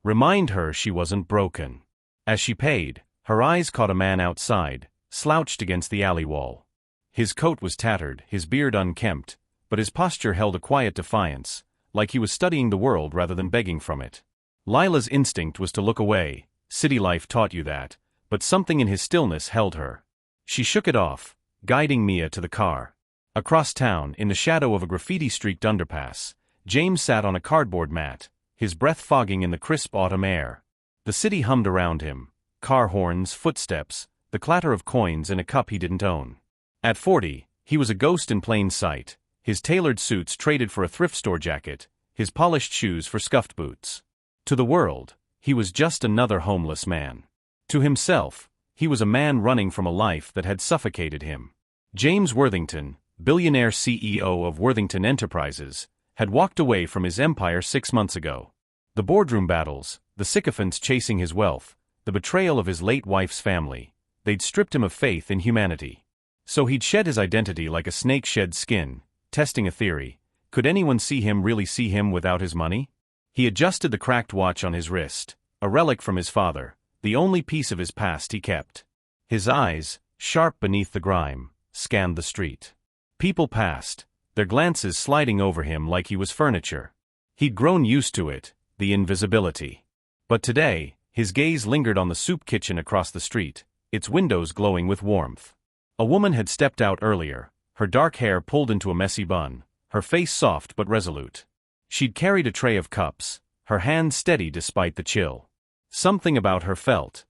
Remind her she wasn't broken. As she paid, her eyes caught a man outside, slouched against the alley wall. His coat was tattered, his beard unkempt, but his posture held a quiet defiance, like he was studying the world rather than begging from it. Lila's instinct was to look away, city life taught you that, but something in his stillness held her. She shook it off, guiding Mia to the car. Across town, in the shadow of a graffiti-streaked underpass, James sat on a cardboard mat, his breath fogging in the crisp autumn air. The city hummed around him, car horns, footsteps, the clatter of coins in a cup he didn't own. At 40, he was a ghost in plain sight, his tailored suits traded for a thrift store jacket, his polished shoes for scuffed boots. To the world, he was just another homeless man. To himself, he was a man running from a life that had suffocated him. James Worthington, billionaire CEO of Worthington Enterprises, had walked away from his empire 6 months ago. The boardroom battles, the sycophants chasing his wealth, the betrayal of his late wife's family, they'd stripped him of faith in humanity. So he'd shed his identity like a snake sheds skin, testing a theory. Could anyone see him really see him without his money? He adjusted the cracked watch on his wrist, a relic from his father, the only piece of his past he kept. His eyes, sharp beneath the grime, scanned the street. People passed, their glances sliding over him like he was furniture. He'd grown used to it, the invisibility. But today, his gaze lingered on the soup kitchen across the street, its windows glowing with warmth. A woman had stepped out earlier, her dark hair pulled into a messy bun, her face soft but resolute. She'd carried a tray of cups, her hands steady despite the chill. Something about her felt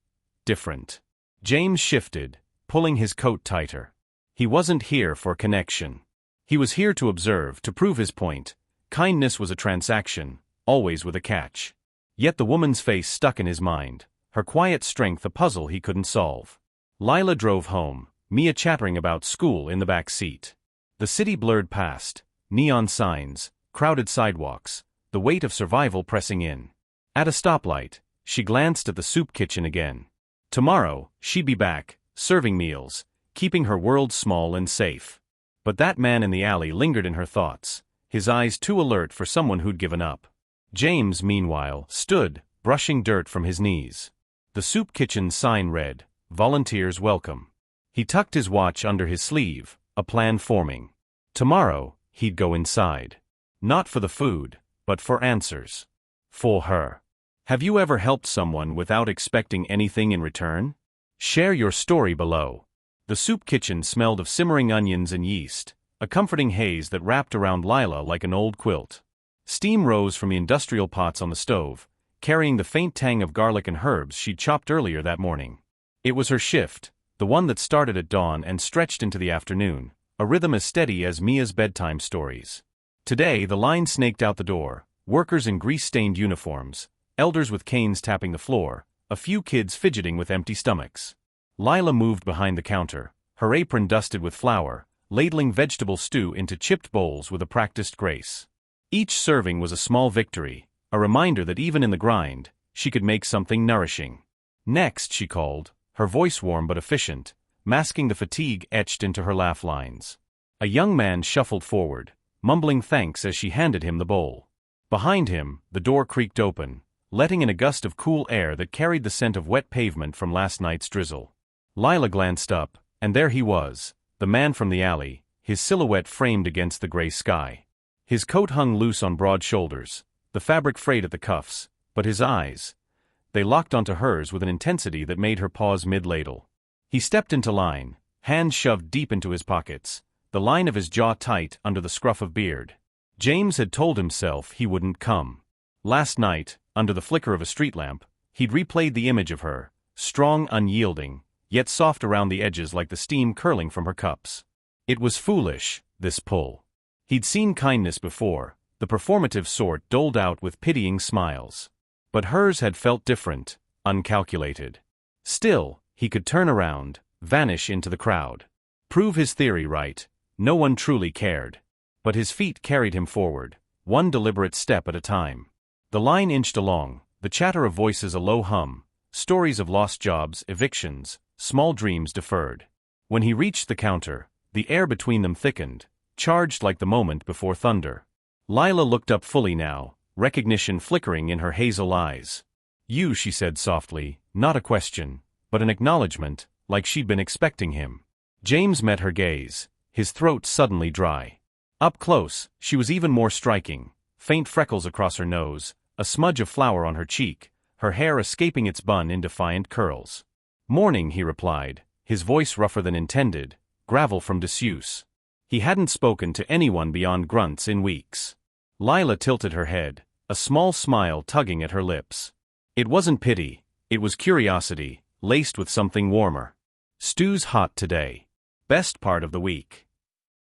different. James shifted, pulling his coat tighter. He wasn't here for connection. He was here to observe, to prove his point. Kindness was a transaction, always with a catch. Yet the woman's face stuck in his mind, her quiet strength a puzzle he couldn't solve. Lila drove home, Mia chattering about school in the back seat. The city blurred past, neon signs, crowded sidewalks, the weight of survival pressing in. At a stoplight, she glanced at the soup kitchen again. Tomorrow, she'd be back, serving meals, keeping her world small and safe. But that man in the alley lingered in her thoughts, his eyes too alert for someone who'd given up. James, meanwhile, stood, brushing dirt from his knees. The soup kitchen sign read, "Volunteers welcome." He tucked his watch under his sleeve, a plan forming. Tomorrow, he'd go inside. Not for the food, but for answers. For her. Have you ever helped someone without expecting anything in return? Share your story below. The soup kitchen smelled of simmering onions and yeast, a comforting haze that wrapped around Lila like an old quilt. Steam rose from the industrial pots on the stove, carrying the faint tang of garlic and herbs she'd chopped earlier that morning. It was her shift, the one that started at dawn and stretched into the afternoon, a rhythm as steady as Mia's bedtime stories. Today the line snaked out the door, workers in grease-stained uniforms, elders with canes tapping the floor, a few kids fidgeting with empty stomachs. Lila moved behind the counter, her apron dusted with flour, ladling vegetable stew into chipped bowls with a practiced grace. Each serving was a small victory, a reminder that even in the grind, she could make something nourishing. Next, she called, her voice warm but efficient, masking the fatigue etched into her laugh lines. A young man shuffled forward, mumbling thanks as she handed him the bowl. Behind him, the door creaked open, letting in a gust of cool air that carried the scent of wet pavement from last night's drizzle. Lila glanced up, and there he was, the man from the alley, his silhouette framed against the gray sky. His coat hung loose on broad shoulders, the fabric frayed at the cuffs, but his eyes, they locked onto hers with an intensity that made her pause mid-ladle. He stepped into line, hands shoved deep into his pockets, the line of his jaw tight under the scruff of beard. James had told himself he wouldn't come. Last night, under the flicker of a street lamp, he'd replayed the image of her, strong, unyielding, yet soft around the edges like the steam curling from her cups. It was foolish, this pull. He'd seen kindness before, the performative sort doled out with pitying smiles. But hers had felt different, uncalculated. Still, he could turn around, vanish into the crowd. Prove his theory right, no one truly cared. But his feet carried him forward, one deliberate step at a time. The line inched along, the chatter of voices a low hum, stories of lost jobs, evictions, small dreams deferred. When he reached the counter, the air between them thickened, charged like the moment before thunder. Lila looked up fully now, recognition flickering in her hazel eyes. You, she said softly, not a question, but an acknowledgement, like she'd been expecting him. James met her gaze, his throat suddenly dry. Up close, she was even more striking, faint freckles across her nose, a smudge of flour on her cheek, her hair escaping its bun in defiant curls. Morning, he replied, his voice rougher than intended, gravel from disuse. He hadn't spoken to anyone beyond grunts in weeks. Lila tilted her head, a small smile tugging at her lips. It wasn't pity, it was curiosity, laced with something warmer. Stew's hot today. Best part of the week.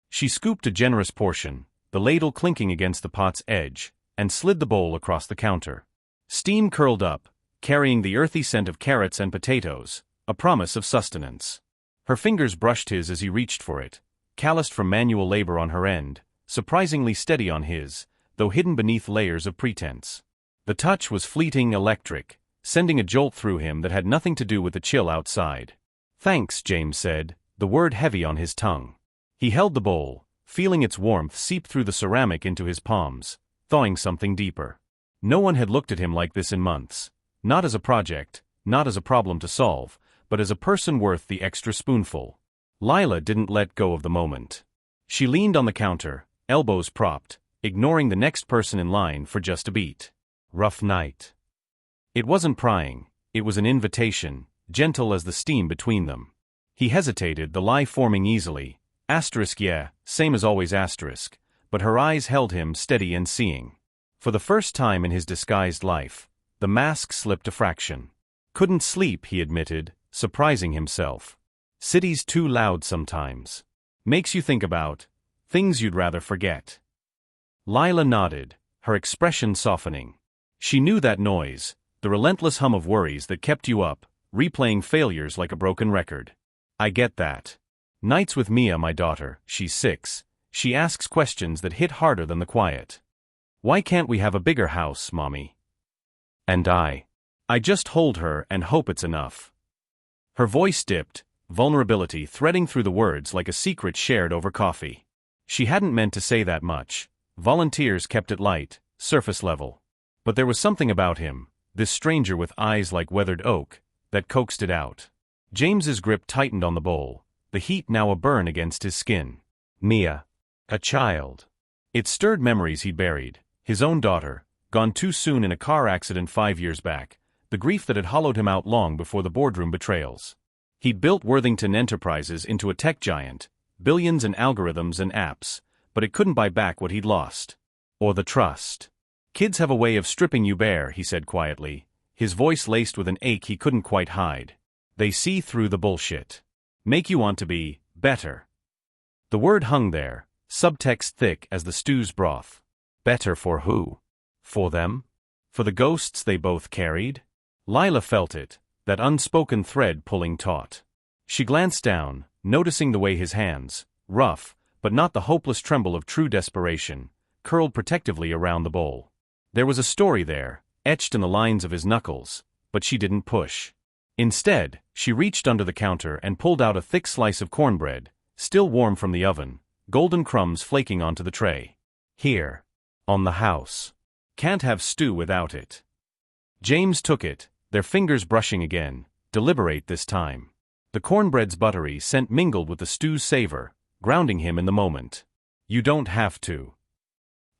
She scooped a generous portion, the ladle clinking against the pot's edge, and slid the bowl across the counter. Steam curled up, carrying the earthy scent of carrots and potatoes, a promise of sustenance. Her fingers brushed his as he reached for it, calloused from manual labor on her end, surprisingly steady on his, though hidden beneath layers of pretense. The touch was fleeting, electric, sending a jolt through him that had nothing to do with the chill outside. Thanks, James said, the word heavy on his tongue. He held the bowl, feeling its warmth seep through the ceramic into his palms, thawing something deeper. No one had looked at him like this in months, not as a project, not as a problem to solve, but as a person worth the extra spoonful. Lila didn't let go of the moment. She leaned on the counter, elbows propped, ignoring the next person in line for just a beat. Rough night. It wasn't prying, it was an invitation, gentle as the steam between them. He hesitated, the lie forming easily. Yeah, same as always asterisk, but her eyes held him steady and seeing. For the first time in his disguised life, the mask slipped a fraction. Couldn't sleep, he admitted, surprising himself. City's too loud sometimes. Makes you think about things you'd rather forget. Lila nodded, her expression softening. She knew that noise, the relentless hum of worries that kept you up, replaying failures like a broken record. I get that. Nights with Mia, my daughter, she's 6, she asks questions that hit harder than the quiet. Why can't we have a bigger house, Mommy? And I just hold her and hope it's enough. Her voice dipped, vulnerability threading through the words like a secret shared over coffee. She hadn't meant to say that much. Volunteers kept it light, surface level. But there was something about him, this stranger with eyes like weathered oak, that coaxed it out. James's grip tightened on the bowl, the heat now a burn against his skin. Mia. A child. It stirred memories he'd buried, his own daughter, gone too soon in a car accident 5 years back, the grief that had hollowed him out long before the boardroom betrayals. He'd built Worthington Enterprises into a tech giant, billions in algorithms and apps, but it couldn't buy back what he'd lost. Or the trust. Kids have a way of stripping you bare, he said quietly, his voice laced with an ache he couldn't quite hide. They see through the bullshit. Make you want to be better. The word hung there, subtext thick as the stew's broth. Better for who? For them? For the ghosts they both carried? Lila felt it, that unspoken thread pulling taut. She glanced down, noticing the way his hands, rough, but not the hopeless tremble of true desperation, curled protectively around the bowl. There was a story there, etched in the lines of his knuckles, but she didn't push. Instead, she reached under the counter and pulled out a thick slice of cornbread, still warm from the oven, golden crumbs flaking onto the tray. Here. On the house. Can't have stew without it. James took it, their fingers brushing again, deliberate this time. The cornbread's buttery scent mingled with the stew's savor, grounding him in the moment. You don't have to.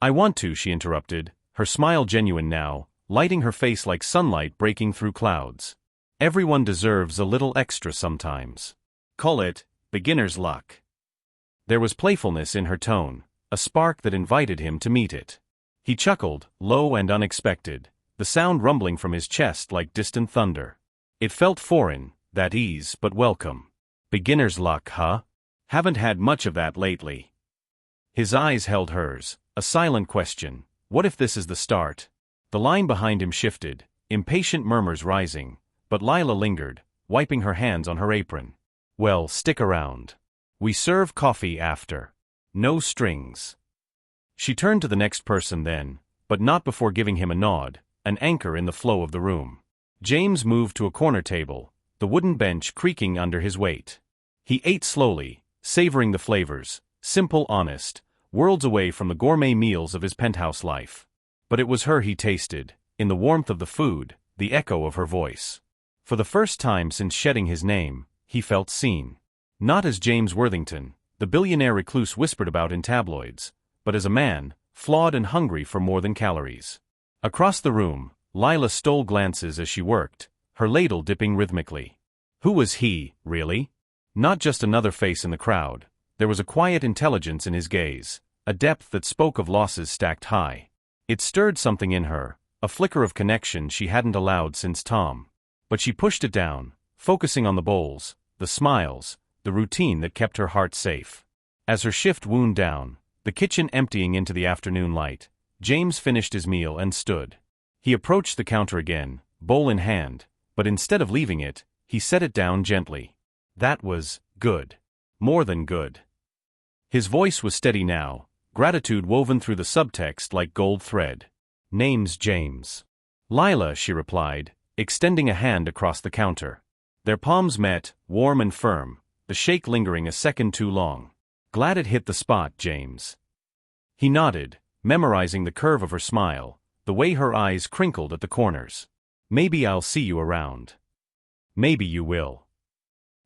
I want to, she interrupted, her smile genuine now, lighting her face like sunlight breaking through clouds. Everyone deserves a little extra sometimes. Call it beginner's luck. There was playfulness in her tone, a spark that invited him to meet it. He chuckled, low and unexpected, the sound rumbling from his chest like distant thunder. It felt foreign, that ease, but welcome. Beginner's luck, huh? Haven't had much of that lately. His eyes held hers, a silent question. What if this is the start? The line behind him shifted, impatient murmurs rising, but Lila lingered, wiping her hands on her apron. Well, stick around. We serve coffee after. No strings. She turned to the next person then, but not before giving him a nod, an anchor in the flow of the room. James moved to a corner table, the wooden bench creaking under his weight. He ate slowly, savoring the flavors, simple, honest, worlds away from the gourmet meals of his penthouse life. But it was her he tasted, in the warmth of the food, the echo of her voice. For the first time since shedding his name, he felt seen. Not as James Worthington, the billionaire recluse whispered about in tabloids, but as a man, flawed and hungry for more than calories. Across the room, Lila stole glances as she worked, her ladle dipping rhythmically. Who was he, really? Not just another face in the crowd. There was a quiet intelligence in his gaze, a depth that spoke of losses stacked high. It stirred something in her, a flicker of connection she hadn't allowed since Tom. But she pushed it down, focusing on the bowls, the smiles, the routine that kept her heart safe. As her shift wound down, the kitchen emptying into the afternoon light, James finished his meal and stood. He approached the counter again, bowl in hand, but instead of leaving it, he set it down gently. That was good. More than good. His voice was steady now, gratitude woven through the subtext like gold thread. Name's James. Lila, she replied, extending a hand across the counter. Their palms met, warm and firm, the shake lingering a second too long. Glad it hit the spot, James. He nodded, memorizing the curve of her smile, the way her eyes crinkled at the corners. Maybe I'll see you around. Maybe you will.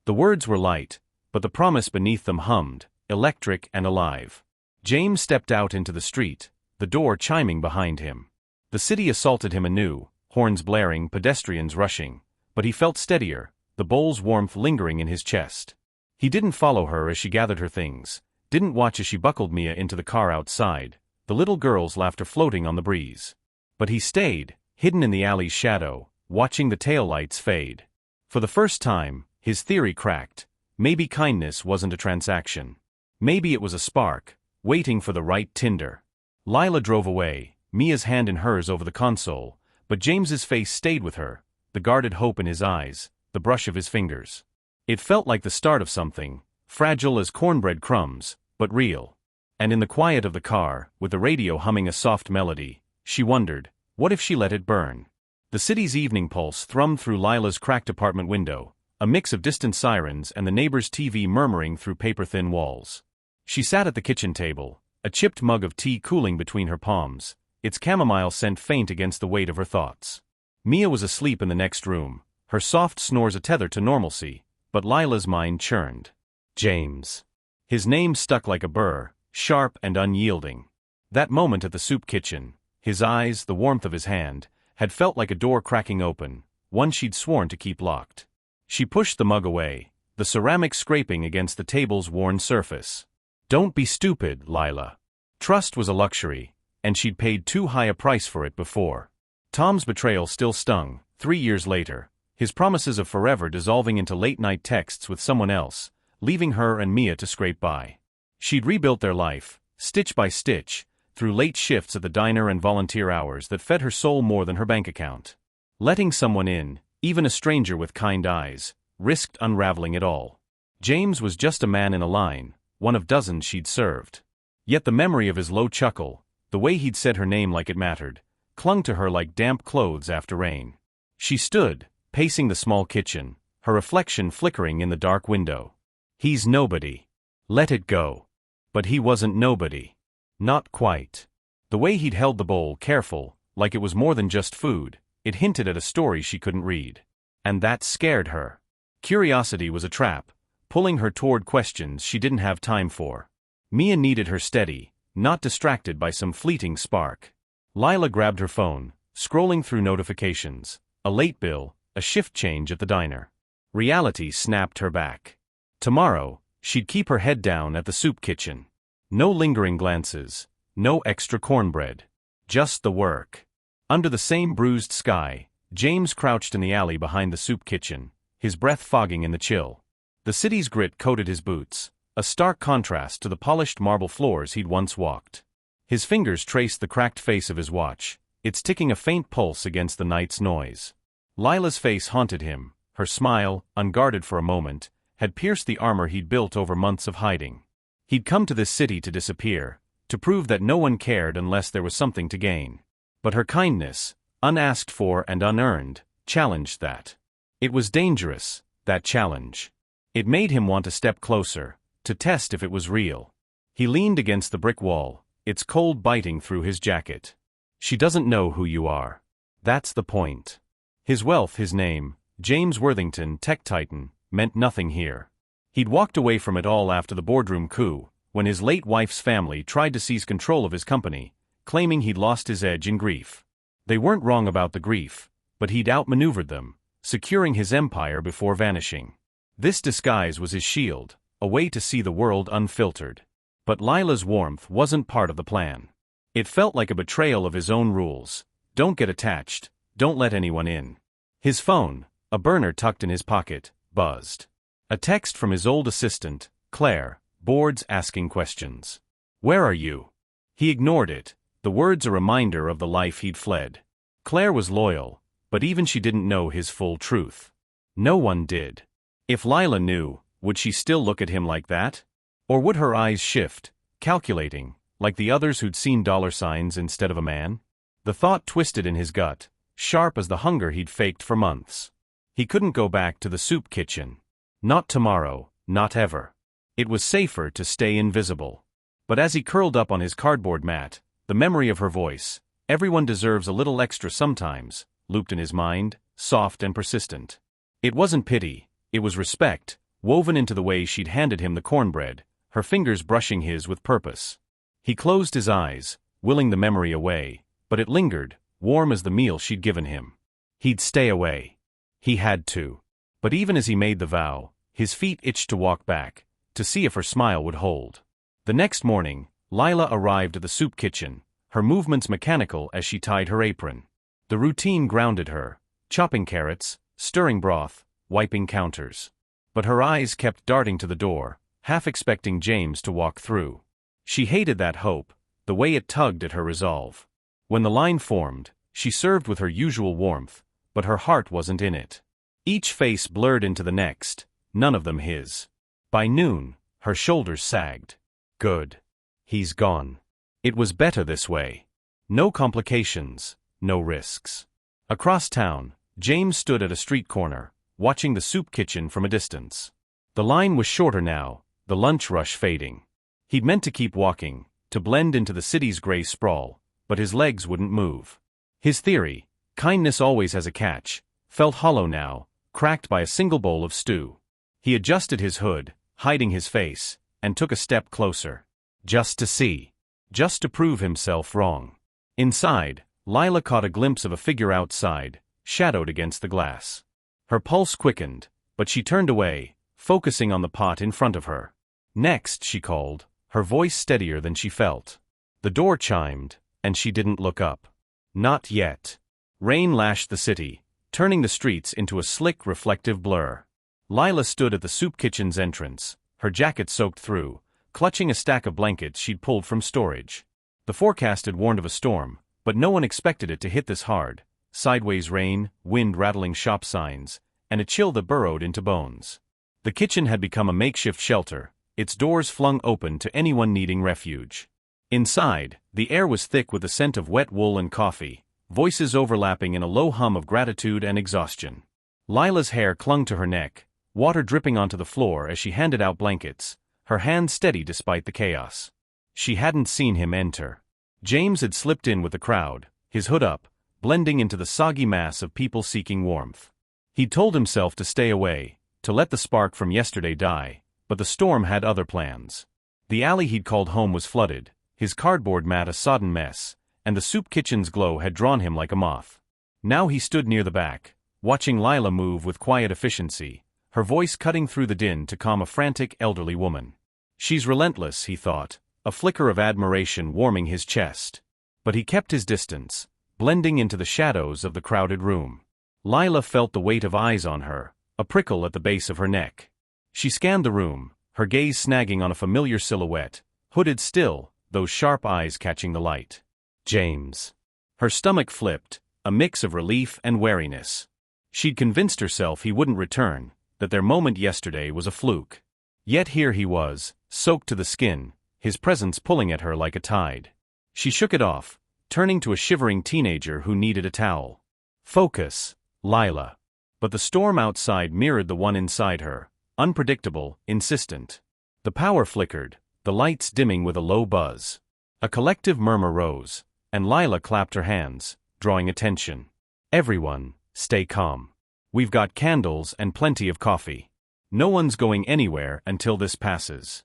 The words were light, but the promise beneath them hummed, electric and alive. James stepped out into the street, the door chiming behind him. The city assaulted him anew, horns blaring, pedestrians rushing, but he felt steadier, the bowl's warmth lingering in his chest. He didn't follow her as she gathered her things, didn't watch as she buckled Mia into the car outside, the little girl's laughter floating on the breeze. But he stayed, hidden in the alley's shadow, watching the taillights fade. For the first time, his theory cracked. Maybe kindness wasn't a transaction. Maybe it was a spark, waiting for the right tinder. Lila drove away, Mia's hand in hers over the console, but James's face stayed with her, the guarded hope in his eyes, the brush of his fingers. It felt like the start of something, fragile as cornbread crumbs, but real. And in the quiet of the car, with the radio humming a soft melody, she wondered, what if she let it burn? The city's evening pulse thrummed through Lila's cracked apartment window, a mix of distant sirens and the neighbor's TV murmuring through paper-thin walls. She sat at the kitchen table, a chipped mug of tea cooling between her palms, its chamomile scent faint against the weight of her thoughts. Mia was asleep in the next room, her soft snores a tether to normalcy, but Lila's mind churned. James. His name stuck like a burr, sharp and unyielding. That moment at the soup kitchen, his eyes, the warmth of his hand, had felt like a door cracking open, one she'd sworn to keep locked. She pushed the mug away, the ceramic scraping against the table's worn surface. Don't be stupid, Lila. Trust was a luxury, and she'd paid too high a price for it before. Tom's betrayal still stung, 3 years later, his promises of forever dissolving into late-night texts with someone else, leaving her and Mia to scrape by. She'd rebuilt their life, stitch by stitch, through late shifts at the diner and volunteer hours that fed her soul more than her bank account. Letting someone in, even a stranger with kind eyes, risked unraveling it all. James was just a man in a line, one of dozens she'd served. Yet the memory of his low chuckle, the way he'd said her name like it mattered, clung to her like damp clothes after rain. She stood, pacing the small kitchen, her reflection flickering in the dark window. He's nobody. Let it go. But he wasn't nobody. Not quite. The way he'd held the bowl careful, like it was more than just food, it hinted at a story she couldn't read. And that scared her. Curiosity was a trap, pulling her toward questions she didn't have time for. Mia needed her steady, not distracted by some fleeting spark. Lila grabbed her phone, scrolling through notifications. A late bill, a shift change at the diner. Reality snapped her back. Tomorrow, she'd keep her head down at the soup kitchen. No lingering glances, no extra cornbread. Just the work. Under the same bruised sky, James crouched in the alley behind the soup kitchen, his breath fogging in the chill. The city's grit coated his boots, a stark contrast to the polished marble floors he'd once walked. His fingers traced the cracked face of his watch, its ticking a faint pulse against the night's noise. Lila's face haunted him, her smile, unguarded for a moment, had pierced the armor he'd built over months of hiding. He'd come to this city to disappear, to prove that no one cared unless there was something to gain. But her kindness, unasked for and unearned, challenged that. It was dangerous, that challenge. It made him want to step closer, to test if it was real. He leaned against the brick wall, its cold biting through his jacket. She doesn't know who you are. That's the point. His wealth, his name, James Worthington, tech titan, meant nothing here. He'd walked away from it all after the boardroom coup, when his late wife's family tried to seize control of his company, claiming he'd lost his edge in grief. They weren't wrong about the grief, but he'd outmaneuvered them, securing his empire before vanishing. This disguise was his shield, a way to see the world unfiltered. But Lila's warmth wasn't part of the plan. It felt like a betrayal of his own rules. Don't get attached, don't let anyone in. His phone, a burner tucked in his pocket, buzzed. A text from his old assistant, Claire, boards asking questions. "Where are you?" He ignored it, the words a reminder of the life he'd fled. Claire was loyal, but even she didn't know his full truth. No one did. If Lila knew, would she still look at him like that? Or would her eyes shift, calculating, like the others who'd seen dollar signs instead of a man? The thought twisted in his gut, sharp as the hunger he'd faked for months. He couldn't go back to the soup kitchen. Not tomorrow, not ever. It was safer to stay invisible. But as he curled up on his cardboard mat, the memory of her voice, "Everyone deserves a little extra sometimes," looped in his mind, soft and persistent. It wasn't pity, it was respect, woven into the way she'd handed him the cornbread, her fingers brushing his with purpose. He closed his eyes, willing the memory away, but it lingered, warm as the meal she'd given him. He'd stay away. He had to. But even as he made the vow, his feet itched to walk back, to see if her smile would hold. The next morning, Lila arrived at the soup kitchen, her movements mechanical as she tied her apron. The routine grounded her, chopping carrots, stirring broth, wiping counters. But her eyes kept darting to the door, half expecting James to walk through. She hated that hope, the way it tugged at her resolve. When the line formed, she served with her usual warmth, but her heart wasn't in it. Each face blurred into the next, none of them his. By noon, her shoulders sagged. Good. He's gone. It was better this way. No complications, no risks. Across town, James stood at a street corner, watching the soup kitchen from a distance. The line was shorter now, the lunch rush fading. He'd meant to keep walking, to blend into the city's gray sprawl, but his legs wouldn't move. His theory, kindness always has a catch, felt hollow now, cracked by a single bowl of stew. He adjusted his hood, hiding his face, and took a step closer. Just to see. Just to prove himself wrong. Inside, Lila caught a glimpse of a figure outside, shadowed against the glass. Her pulse quickened, but she turned away, focusing on the pot in front of her. "Next," she called, her voice steadier than she felt. The door chimed, and she didn't look up. Not yet. Rain lashed the city, turning the streets into a slick, reflective blur. Lila stood at the soup kitchen's entrance, her jacket soaked through, clutching a stack of blankets she'd pulled from storage. The forecast had warned of a storm, but no one expected it to hit this hard. Sideways rain, wind rattling shop signs, and a chill that burrowed into bones. The kitchen had become a makeshift shelter, its doors flung open to anyone needing refuge. Inside, the air was thick with the scent of wet wool and coffee, voices overlapping in a low hum of gratitude and exhaustion. Lila's hair clung to her neck, water dripping onto the floor as she handed out blankets, her hands steady despite the chaos. She hadn't seen him enter. James had slipped in with the crowd, his hood up, blending into the soggy mass of people seeking warmth. He'd told himself to stay away, to let the spark from yesterday die, but the storm had other plans. The alley he'd called home was flooded, his cardboard mat a sodden mess, and the soup kitchen's glow had drawn him like a moth. Now he stood near the back, watching Lila move with quiet efficiency, her voice cutting through the din to calm a frantic elderly woman. She's relentless, he thought, a flicker of admiration warming his chest. But he kept his distance, blending into the shadows of the crowded room. Lila felt the weight of eyes on her, a prickle at the base of her neck. She scanned the room, her gaze snagging on a familiar silhouette, hooded still, those sharp eyes catching the light. James. Her stomach flipped, a mix of relief and wariness. She'd convinced herself he wouldn't return, that their moment yesterday was a fluke. Yet here he was, soaked to the skin, his presence pulling at her like a tide. She shook it off, turning to a shivering teenager who needed a towel. Focus, Lila. But the storm outside mirrored the one inside her, unpredictable, insistent. The power flickered, the lights dimming with a low buzz. A collective murmur rose, and Lila clapped her hands, drawing attention. Everyone, Stay calm. We've got candles and plenty of coffee. No one's going anywhere until this passes.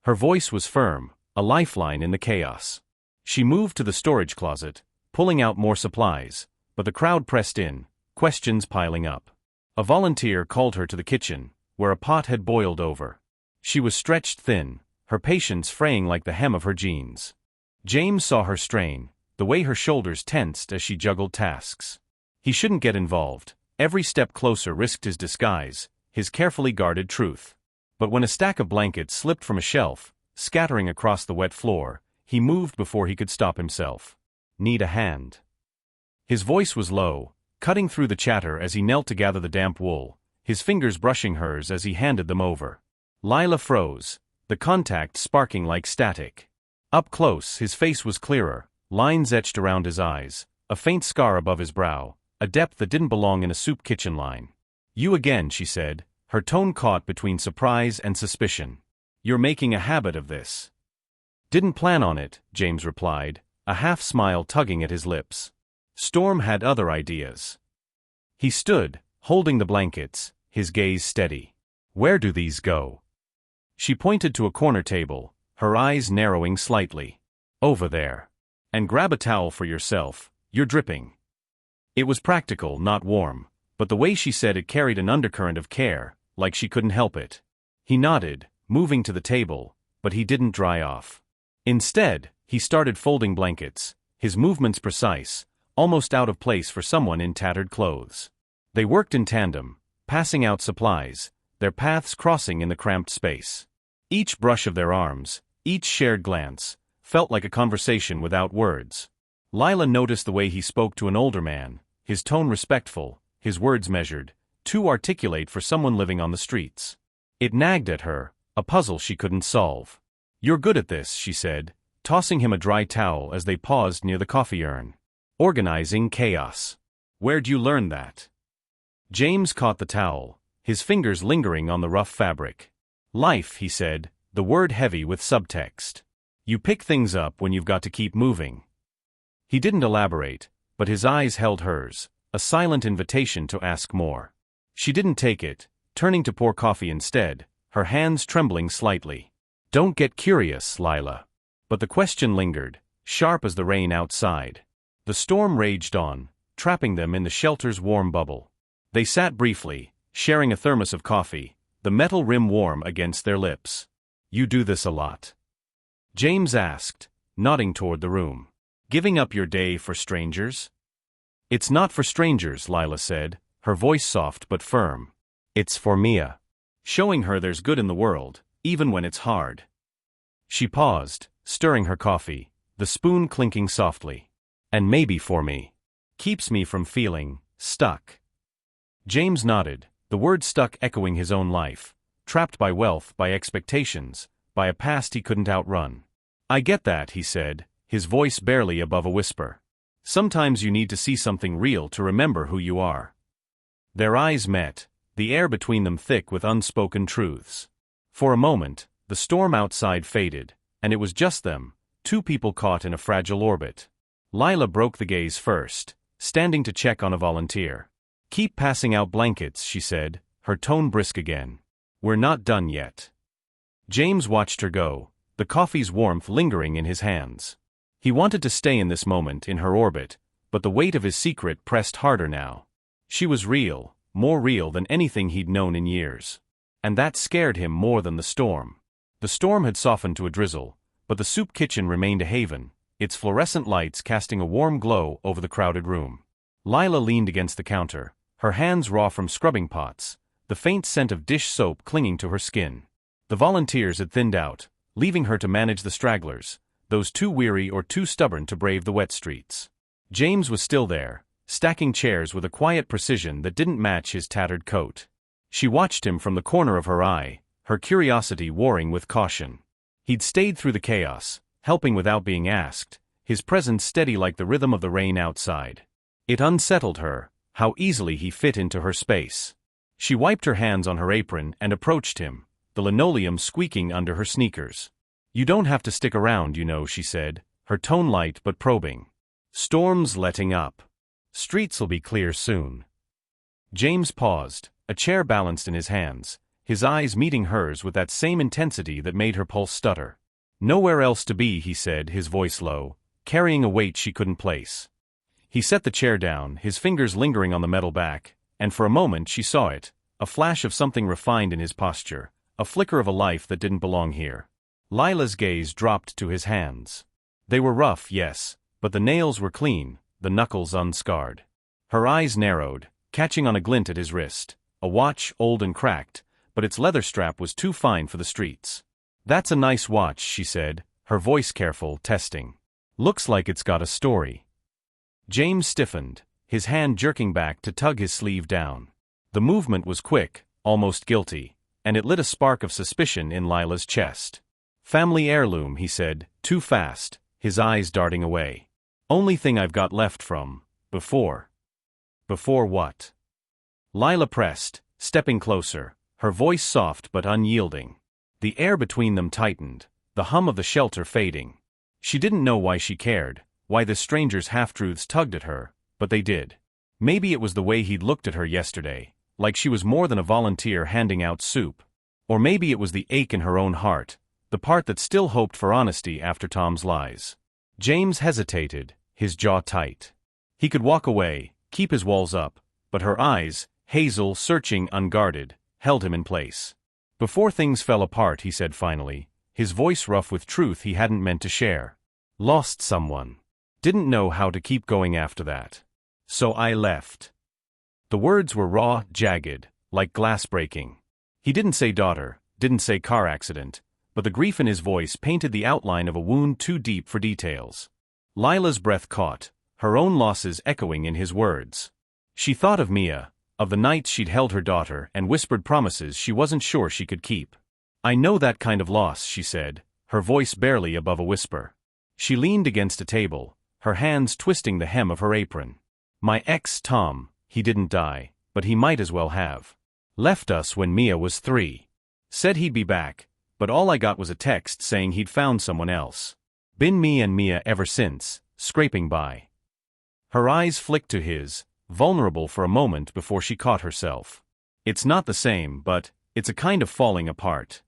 Her voice was firm, a lifeline in the chaos. She moved to the storage closet, pulling out more supplies, but the crowd pressed in, questions piling up. A volunteer called her to the kitchen, where a pot had boiled over. She was stretched thin, her patience fraying like the hem of her jeans. James saw her strain, the way her shoulders tensed as she juggled tasks. He shouldn't get involved. Every step closer risked his disguise, his carefully guarded truth. But when a stack of blankets slipped from a shelf, scattering across the wet floor, he moved before he could stop himself. Need a hand. His voice was low, cutting through the chatter as he knelt to gather the damp wool, his fingers brushing hers as he handed them over. Lila froze, the contact sparking like static. Up close, his face was clearer, lines etched around his eyes, a faint scar above his brow, a depth that didn't belong in a soup kitchen line. You again, she said, her tone caught between surprise and suspicion. You're making a habit of this. Didn't plan on it, James replied, a half-smile tugging at his lips. Storm had other ideas. He stood, holding the blankets, his gaze steady. Where do these go? She pointed to a corner table, her eyes narrowing slightly. Over there. And grab a towel for yourself, you're dripping. It was practical, not warm, but the way she said it carried an undercurrent of care, like she couldn't help it. He nodded, moving to the table, but he didn't dry off. Instead, he started folding blankets, his movements precise, almost out of place for someone in tattered clothes. They worked in tandem, passing out supplies, their paths crossing in the cramped space. Each brush of their arms, each shared glance, felt like a conversation without words. Lila noticed the way he spoke to an older man, his tone respectful, his words measured, too articulate for someone living on the streets. It nagged at her, a puzzle she couldn't solve. You're good at this, she said, tossing him a dry towel as they paused near the coffee urn. Organizing chaos. Where'd you learn that? James caught the towel, his fingers lingering on the rough fabric. Life, he said, the word heavy with subtext. You pick things up when you've got to keep moving. He didn't elaborate, but his eyes held hers, a silent invitation to ask more. She didn't take it, turning to pour coffee instead, her hands trembling slightly. Don't get curious, Lila. But the question lingered, sharp as the rain outside. The storm raged on, trapping them in the shelter's warm bubble. They sat briefly, sharing a thermos of coffee, the metal rim warm against their lips. You do this a lot? James asked, nodding toward the room. Giving up your day for strangers? It's not for strangers, Lila said, her voice soft but firm. It's for Mia. Showing her there's good in the world, even when it's hard. She paused, stirring her coffee, the spoon clinking softly. And maybe for me. Keeps me from feeling stuck. James nodded, the word stuck echoing his own life, trapped by wealth, by expectations, by a past he couldn't outrun. I get that, he said, his voice barely above a whisper. Sometimes you need to see something real to remember who you are. Their eyes met, the air between them thick with unspoken truths. For a moment, the storm outside faded, and it was just them, two people caught in a fragile orbit. Lila broke the gaze first, standing to check on a volunteer. Keep passing out blankets, she said, her tone brisk again. We're not done yet. James watched her go, the coffee's warmth lingering in his hands. He wanted to stay in this moment in her orbit, but the weight of his secret pressed harder now. She was real, more real than anything he'd known in years. And that scared him more than the storm. The storm had softened to a drizzle, but the soup kitchen remained a haven, its fluorescent lights casting a warm glow over the crowded room. Lila leaned against the counter, her hands raw from scrubbing pots, the faint scent of dish soap clinging to her skin. The volunteers had thinned out, leaving her to manage the stragglers, those too weary or too stubborn to brave the wet streets. James was still there, stacking chairs with a quiet precision that didn't match his tattered coat. She watched him from the corner of her eye, her curiosity warring with caution. He'd stayed through the chaos, helping without being asked, his presence steady like the rhythm of the rain outside. It unsettled her, how easily he fit into her space. She wiped her hands on her apron and approached him, the linoleum squeaking under her sneakers. You don't have to stick around, you know, she said, her tone light but probing. Storm's letting up. Streets'll be clear soon. James paused, a chair balanced in his hands, his eyes meeting hers with that same intensity that made her pulse stutter. Nowhere else to be, he said, his voice low, carrying a weight she couldn't place. He set the chair down, his fingers lingering on the metal back, and for a moment she saw it, a flash of something refined in his posture, a flicker of a life that didn't belong here. Lila's gaze dropped to his hands. They were rough, yes, but the nails were clean, the knuckles unscarred. Her eyes narrowed, catching on a glint at his wrist, a watch old and cracked, but its leather strap was too fine for the streets. "That's a nice watch," she said, her voice careful, testing. "Looks like it's got a story." James stiffened, his hand jerking back to tug his sleeve down. The movement was quick, almost guilty, and it lit a spark of suspicion in Lila's chest. "Family heirloom," he said, too fast, his eyes darting away. "Only thing I've got left from before." "Before what?" Lila pressed, stepping closer, her voice soft but unyielding. The air between them tightened, the hum of the shelter fading. She didn't know why she cared, why this stranger's half-truths tugged at her, but they did. Maybe it was the way he'd looked at her yesterday, like she was more than a volunteer handing out soup. Or maybe it was the ache in her own heart, the part that still hoped for honesty after Tom's lies. James hesitated, his jaw tight. He could walk away, keep his walls up, but her eyes, hazel, searching, unguarded, held him in place. "Before things fell apart," he said finally, his voice rough with truth he hadn't meant to share. "Lost someone. Didn't know how to keep going after that. So I left." The words were raw, jagged, like glass breaking. He didn't say daughter, didn't say car accident, but the grief in his voice painted the outline of a wound too deep for details. Lila's breath caught, her own losses echoing in his words. She thought of Mia, of the nights she'd held her daughter and whispered promises she wasn't sure she could keep. "I know that kind of loss," she said, her voice barely above a whisper. She leaned against a table, her hands twisting the hem of her apron. "My ex, Tom, he didn't die, but he might as well have. Left us when Mia was 3. Said he'd be back, but all I got was a text saying he'd found someone else. Been me and Mia ever since, scraping by." Her eyes flicked to his, vulnerable for a moment before she caught herself. "It's not the same, but it's a kind of falling apart."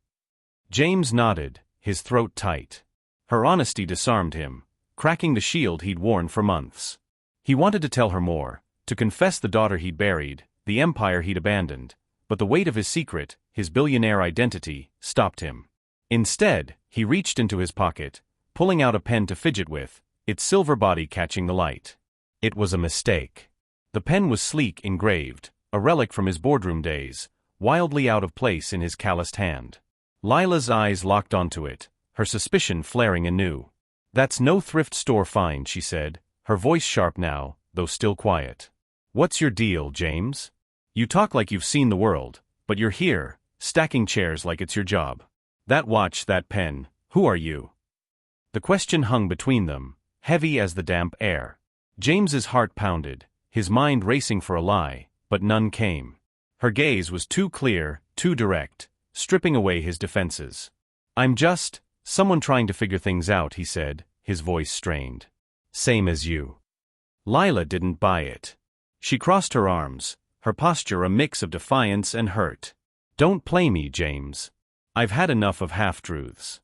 James nodded, his throat tight. Her honesty disarmed him, cracking the shield he'd worn for months. He wanted to tell her more, to confess the daughter he'd buried, the empire he'd abandoned, but the weight of his secret, his billionaire identity, stopped him. Instead, he reached into his pocket, pulling out a pen to fidget with, its silver body catching the light. It was a mistake. The pen was sleek engraved, a relic from his boardroom days, wildly out of place in his calloused hand. Lila's eyes locked onto it, her suspicion flaring anew. "That's no thrift store find," she said, her voice sharp now, though still quiet. "What's your deal, James? You talk like you've seen the world, but you're here, stacking chairs like it's your job. That watch, that pen, who are you?" The question hung between them, heavy as the damp air. James's heart pounded, his mind racing for a lie, but none came. Her gaze was too clear, too direct, stripping away his defenses. "I'm just someone trying to figure things out," he said, his voice strained. "Same as you." Lila didn't buy it. She crossed her arms, her posture a mix of defiance and hurt. "Don't play me, James. I've had enough of half-truths."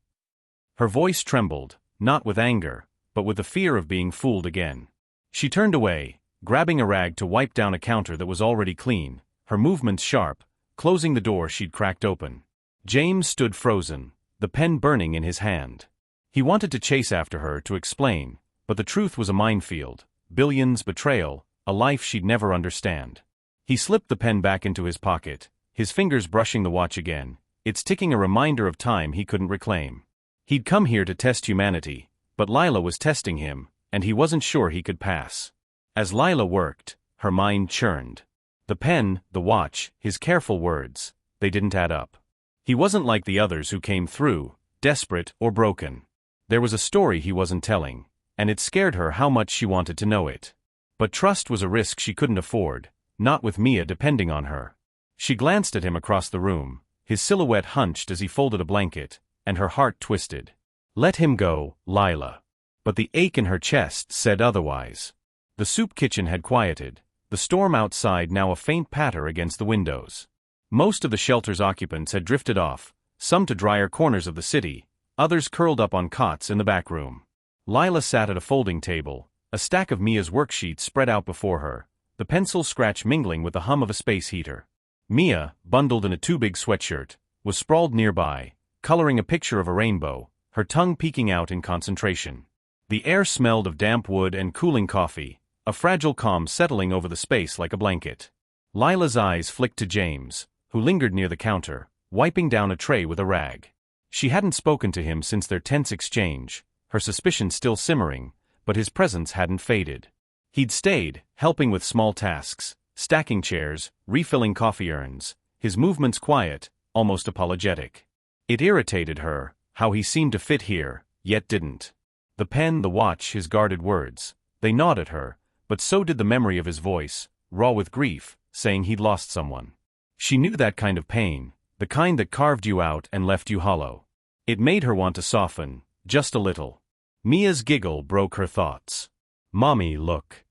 Her voice trembled, not with anger, but with the fear of being fooled again. She turned away, grabbing a rag to wipe down a counter that was already clean, her movements sharp, closing the door she'd cracked open. James stood frozen, the pen burning in his hand. He wanted to chase after her to explain, but the truth was a minefield, billions, betrayal, a life she'd never understand. He slipped the pen back into his pocket, his fingers brushing the watch again, its ticking a reminder of time he couldn't reclaim. He'd come here to test humanity, but Lila was testing him, and he wasn't sure he could pass. As Lila worked, her mind churned. The pen, the watch, his careful words, they didn't add up. He wasn't like the others who came through, desperate or broken. There was a story he wasn't telling, and it scared her how much she wanted to know it. But trust was a risk she couldn't afford, not with Mia depending on her. She glanced at him across the room, his silhouette hunched as he folded a blanket, and her heart twisted. Let him go, Lila. But the ache in her chest said otherwise. The soup kitchen had quieted, the storm outside now a faint patter against the windows. Most of the shelter's occupants had drifted off, some to drier corners of the city, others curled up on cots in the back room. Lila sat at a folding table, a stack of Mia's worksheets spread out before her, the pencil scratch mingling with the hum of a space heater. Mia, bundled in a too-big sweatshirt, was sprawled nearby, coloring a picture of a rainbow, her tongue peeking out in concentration. The air smelled of damp wood and cooling coffee, a fragile calm settling over the space like a blanket. Lila's eyes flicked to James, who lingered near the counter, wiping down a tray with a rag. She hadn't spoken to him since their tense exchange, her suspicion still simmering, but his presence hadn't faded. He'd stayed, helping with small tasks, stacking chairs, refilling coffee urns, his movements quiet, almost apologetic. It irritated her, how he seemed to fit here, yet didn't. The pen, the watch, his guarded words, they gnawed at her, but so did the memory of his voice, raw with grief, saying he'd lost someone. She knew that kind of pain, the kind that carved you out and left you hollow. It made her want to soften, just a little. Mia's giggle broke her thoughts. "Mommy, look."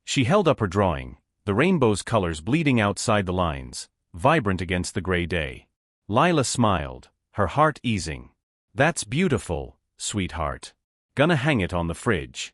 She held up her drawing, the rainbow's colors bleeding outside the lines, vibrant against the gray day. Lila smiled, her heart easing. "That's beautiful, sweetheart. Gonna hang it on the fridge."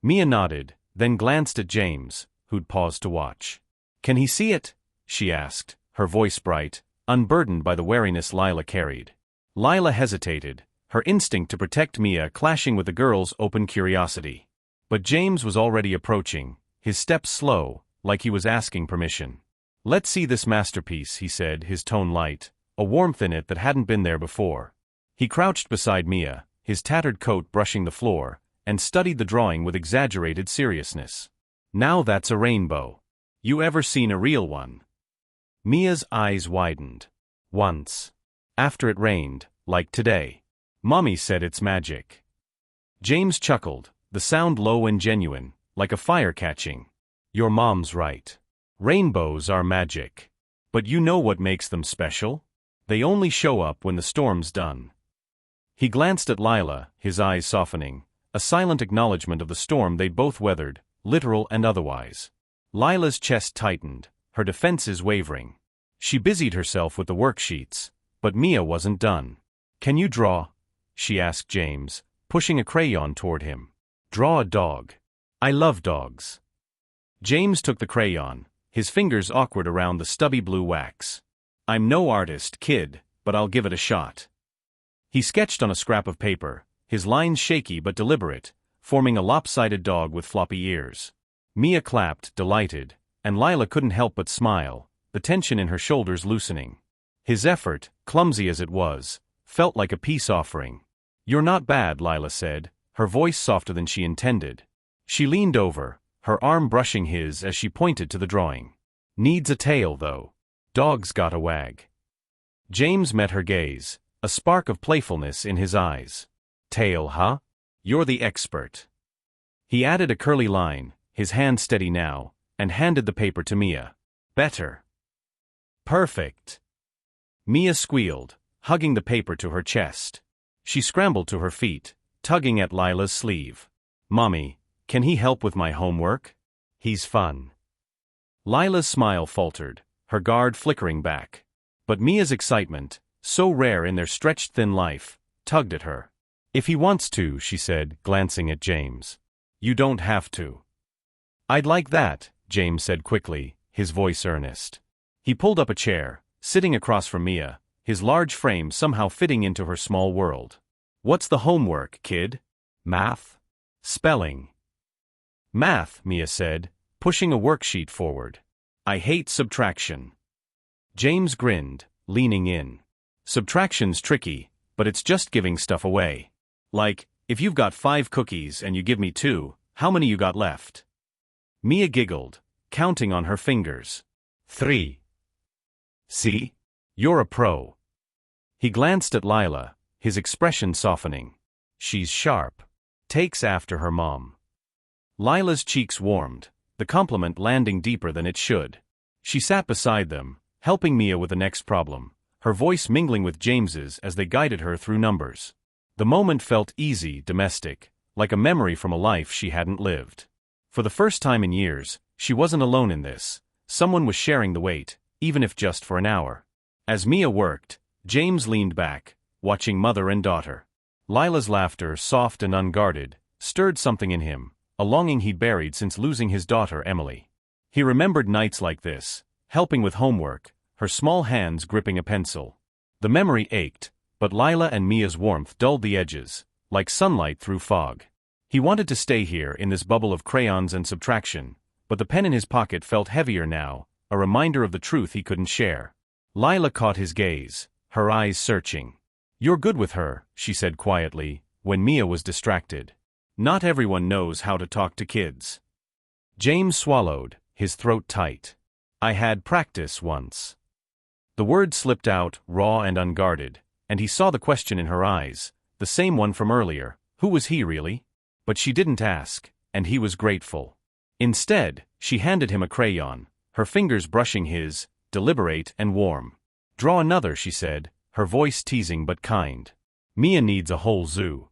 Mia nodded, then glanced at James, who'd paused to watch. "Can he see it?" she asked, her voice bright, unburdened by the wariness Lila carried. Lila hesitated, her instinct to protect Mia clashing with the girl's open curiosity. But James was already approaching, his steps slow, like he was asking permission. "Let's see this masterpiece," he said, his tone light, a warmth in it that hadn't been there before. He crouched beside Mia, his tattered coat brushing the floor, and studied the drawing with exaggerated seriousness. "Now that's a rainbow. You ever seen a real one?" Mia's eyes widened. "Once. After it rained, like today. Mommy said it's magic." James chuckled, the sound low and genuine, like a fire catching. "Your mom's right. Rainbows are magic. But you know what makes them special? They only show up when the storm's done." He glanced at Lila, his eyes softening, a silent acknowledgement of the storm they'd both weathered, literal and otherwise. Lila's chest tightened, her defenses wavering. She busied herself with the worksheets, but Mia wasn't done. "Can you draw?" she asked James, pushing a crayon toward him. "Draw a dog. I love dogs." James took the crayon, his fingers awkward around the stubby blue wax. "I'm no artist, kid, but I'll give it a shot." He sketched on a scrap of paper, his lines shaky but deliberate, forming a lopsided dog with floppy ears. Mia clapped, delighted, and Lila couldn't help but smile, the tension in her shoulders loosening. His effort, clumsy as it was, felt like a peace offering. "You're not bad," Lila said, her voice softer than she intended. She leaned over, her arm brushing his as she pointed to the drawing. "Needs a tail, though. Dog's got a wag." James met her gaze, a spark of playfulness in his eyes. "Tail, huh? You're the expert." He added a curly line, his hand steady now, and handed the paper to Mia. "Better." "Perfect." Mia squealed, hugging the paper to her chest. She scrambled to her feet, tugging at Lila's sleeve. "Mommy, can he help with my homework? He's fun." Lila's smile faltered, her guard flickering back. But Mia's excitement, so rare in their stretched thin life, tugged at her. "If he wants to," she said, glancing at James. "You don't have to." "I'd like that," James said quickly, his voice earnest. He pulled up a chair, sitting across from Mia, his large frame somehow fitting into her small world. "What's the homework, kid? Math? Spelling?" "Math," Mia said, pushing a worksheet forward. "I hate subtraction." James grinned, leaning in. "Subtraction's tricky, but it's just giving stuff away. Like, if you've got 5 cookies and you give me 2, how many you got left?" Mia giggled, counting on her fingers. 3. "See? You're a pro." He glanced at Lila, his expression softening. "She's sharp. Takes after her mom." Lila's cheeks warmed, the compliment landing deeper than it should. She sat beside them, helping Mia with the next problem, her voice mingling with James's as they guided her through numbers. The moment felt easy, domestic, like a memory from a life she hadn't lived. For the first time in years, she wasn't alone in this. Someone was sharing the weight, even if just for an hour. As Mia worked, James leaned back, watching mother and daughter. Lila's laughter, soft and unguarded, stirred something in him, a longing he'd buried since losing his daughter Emily. He remembered nights like this, helping with homework, her small hands gripping a pencil. The memory ached, but Lila and Mia's warmth dulled the edges, like sunlight through fog. He wanted to stay here in this bubble of crayons and subtraction, but the pen in his pocket felt heavier now, a reminder of the truth he couldn't share. Lila caught his gaze, her eyes searching. "You're good with her," she said quietly, when Mia was distracted. "Not everyone knows how to talk to kids." James swallowed, his throat tight. "I had practice once." The word slipped out, raw and unguarded, and he saw the question in her eyes, the same one from earlier. Who was he really? But she didn't ask, and he was grateful. Instead, she handed him a crayon, her fingers brushing his, deliberate and warm. "Draw another," she said, her voice teasing but kind. "Mia needs a whole zoo."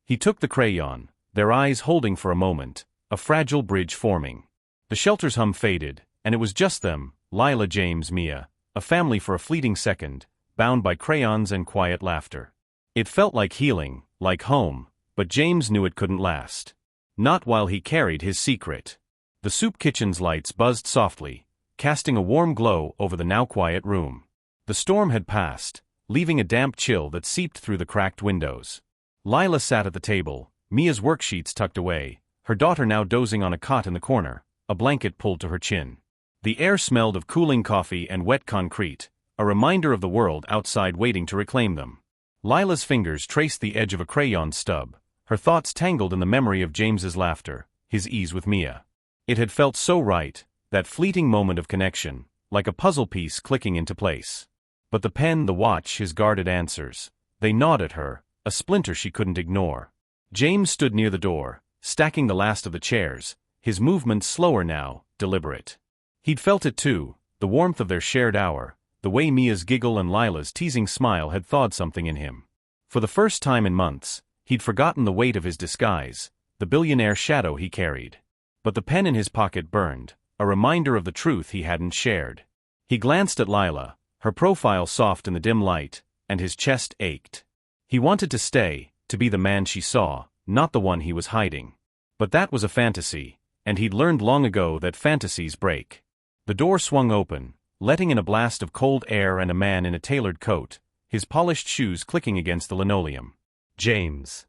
He took the crayon, their eyes holding for a moment, a fragile bridge forming. The shelter's hum faded, and it was just them, Lila, James, Mia, a family for a fleeting second, bound by crayons and quiet laughter. It felt like healing, like home, but James knew it couldn't last. Not while he carried his secret. The soup kitchen's lights buzzed softly, casting a warm glow over the now quiet room. The storm had passed, leaving a damp chill that seeped through the cracked windows. Lila sat at the table, Mia's worksheets tucked away, her daughter now dozing on a cot in the corner, a blanket pulled to her chin. The air smelled of cooling coffee and wet concrete, a reminder of the world outside waiting to reclaim them. Lila's fingers traced the edge of a crayon stub, her thoughts tangled in the memory of James's laughter, his ease with Mia. It had felt so right, that fleeting moment of connection, like a puzzle piece clicking into place. But the pen, the watch, his guarded answers, they gnawed at her, a splinter she couldn't ignore. James stood near the door, stacking the last of the chairs, his movements slower now, deliberate. He'd felt it too, the warmth of their shared hour, the way Mia's giggle and Lila's teasing smile had thawed something in him. For the first time in months, he'd forgotten the weight of his disguise, the billionaire shadow he carried. But the pen in his pocket burned, a reminder of the truth he hadn't shared. He glanced at Lila, her profile soft in the dim light, and his chest ached. He wanted to stay, to be the man she saw, not the one he was hiding. But that was a fantasy, and he'd learned long ago that fantasies break. The door swung open, letting in a blast of cold air and a man in a tailored coat, his polished shoes clicking against the linoleum. "James."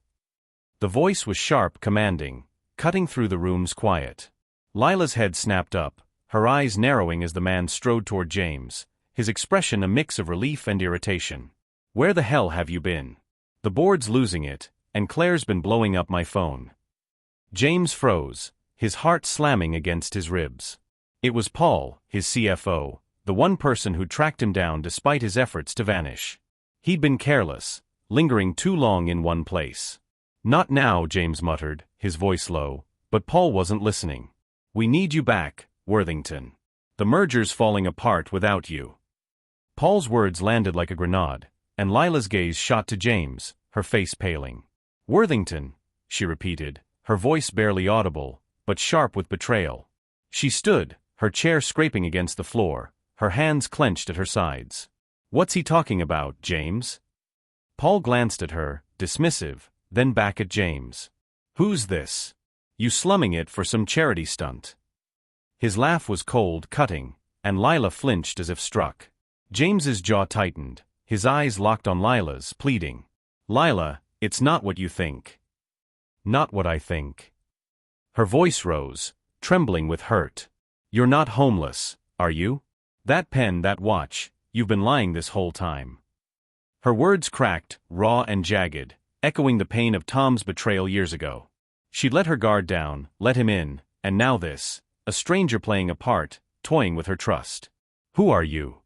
The voice was sharp, commanding, cutting through the room's quiet. Lila's head snapped up, her eyes narrowing as the man strode toward James, his expression a mix of relief and irritation. "Where the hell have you been? The board's losing it, and Claire's been blowing up my phone." James froze, his heart slamming against his ribs. It was Paul, his CFO, the one person who tracked him down despite his efforts to vanish. He'd been careless, lingering too long in one place. "Not now," James muttered, his voice low, but Paul wasn't listening. "We need you back, Worthington. The merger's falling apart without you." Paul's words landed like a grenade, and Lila's gaze shot to James, her face paling. "Worthington," she repeated, her voice barely audible, but sharp with betrayal. She stood, her chair scraping against the floor, her hands clenched at her sides. "What's he talking about, James?" Paul glanced at her, dismissive, then back at James. "Who's this? You slumming it for some charity stunt?" His laugh was cold, cutting, and Lila flinched as if struck. James's jaw tightened, his eyes locked on Lila's, pleading. "Lila, it's not what you think." "Not what I think." Her voice rose, trembling with hurt. "You're not homeless, are you? That pen, that watch, you've been lying this whole time." Her words cracked, raw and jagged, echoing the pain of Tom's betrayal years ago. She'd let her guard down, let him in, and now this, a stranger playing a part, toying with her trust. "Who are you?"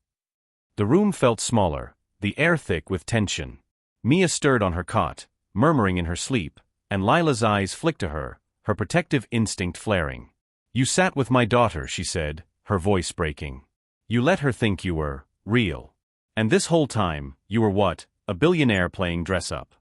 The room felt smaller, the air thick with tension. Mia stirred on her cot, murmuring in her sleep, and Lila's eyes flicked to her, her protective instinct flaring. "You sat with my daughter," she said, her voice breaking. "You let her think you were real. And this whole time, you were what? A billionaire playing dress-up."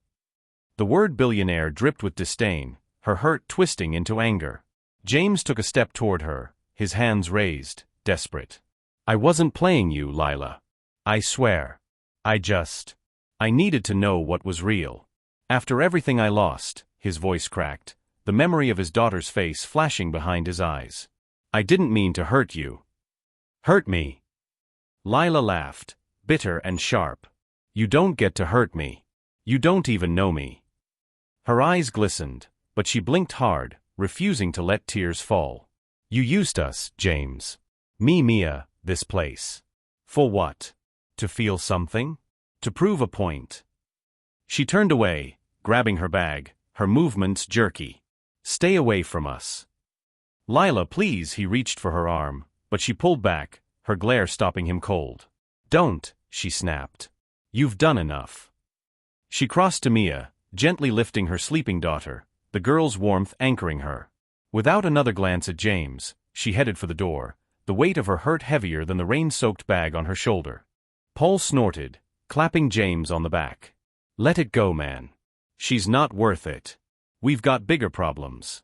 The word billionaire dripped with disdain, her hurt twisting into anger. James took a step toward her, his hands raised, desperate. I wasn't playing you, Lila. I swear. I needed to know what was real. After everything I lost, his voice cracked, the memory of his daughter's face flashing behind his eyes. I didn't mean to hurt you. Hurt me? Lila laughed, bitter and sharp. You don't get to hurt me. You don't even know me. Her eyes glistened, but she blinked hard, refusing to let tears fall. You used us, James. Me, Mia, this place. For what? To feel something? To prove a point? She turned away, grabbing her bag, her movements jerky. Stay away from us. Lila, please, he reached for her arm, but she pulled back, her glare stopping him cold. Don't, she snapped. You've done enough. She crossed to Mia, gently lifting her sleeping daughter, the girl's warmth anchoring her. Without another glance at James, she headed for the door, the weight of her hurt heavier than the rain-soaked bag on her shoulder. Paul snorted, clapping James on the back. Let it go, man. She's not worth it. We've got bigger problems.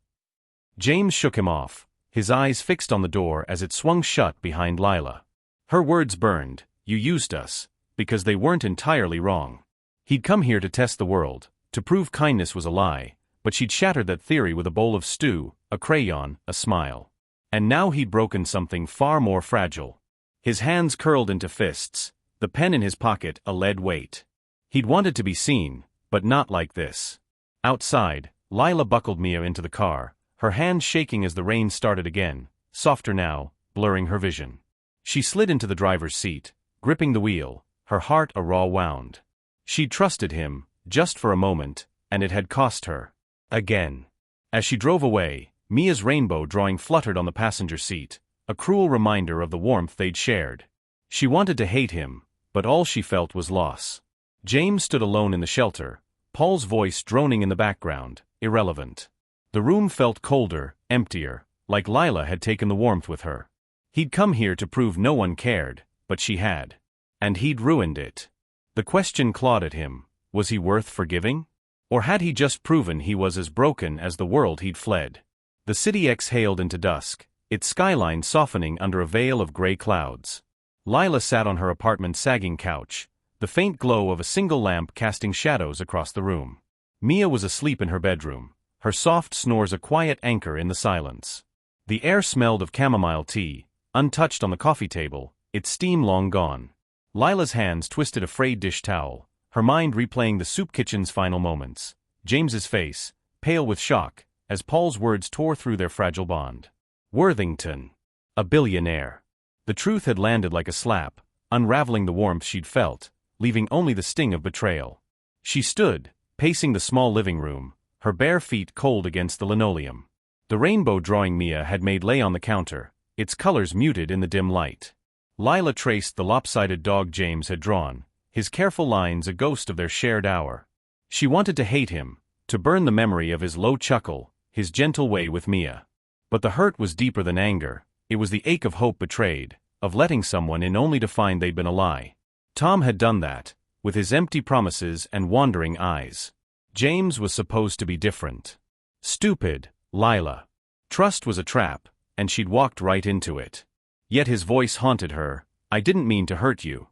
James shook him off, his eyes fixed on the door as it swung shut behind Lila. Her words burned. You used us, because they weren't entirely wrong. He'd come here to test the world, to prove kindness was a lie, but she'd shattered that theory with a bowl of stew, a crayon, a smile. And now he'd broken something far more fragile. His hands curled into fists, the pen in his pocket a lead weight. He'd wanted to be seen, but not like this. Outside, Lila buckled Mia into the car, her hands shaking as the rain started again, softer now, blurring her vision. She slid into the driver's seat, gripping the wheel, her heart a raw wound. She'd trusted him, just for a moment, and it had cost her. Again. As she drove away, Mia's rainbow drawing fluttered on the passenger seat, a cruel reminder of the warmth they'd shared. She wanted to hate him, but all she felt was loss. James stood alone in the shelter, Paul's voice droning in the background, irrelevant. The room felt colder, emptier, like Lila had taken the warmth with her. He'd come here to prove no one cared, but she had. And he'd ruined it. The question clawed at him, was he worth forgiving? Or had he just proven he was as broken as the world he'd fled? The city exhaled into dusk, its skyline softening under a veil of gray clouds. Lila sat on her apartment's sagging couch, the faint glow of a single lamp casting shadows across the room. Mia was asleep in her bedroom, her soft snores a quiet anchor in the silence. The air smelled of chamomile tea, untouched on the coffee table, its steam long gone. Lila's hands twisted a frayed dish towel, her mind replaying the soup kitchen's final moments. James's face, pale with shock, as Paul's words tore through their fragile bond. Worthington. A billionaire. The truth had landed like a slap, unraveling the warmth she'd felt, leaving only the sting of betrayal. She stood, pacing the small living room, her bare feet cold against the linoleum. The rainbow drawing Mia had made lay on the counter, its colors muted in the dim light. Lila traced the lopsided dog James had drawn, his careful lines a ghost of their shared hour. She wanted to hate him, to burn the memory of his low chuckle, his gentle way with Mia. But the hurt was deeper than anger, it was the ache of hope betrayed, of letting someone in only to find they'd been a lie. Tom had done that, with his empty promises and wandering eyes. James was supposed to be different. Stupid, Lila. Trust was a trap, and she'd walked right into it. Yet his voice haunted her, I didn't mean to hurt you.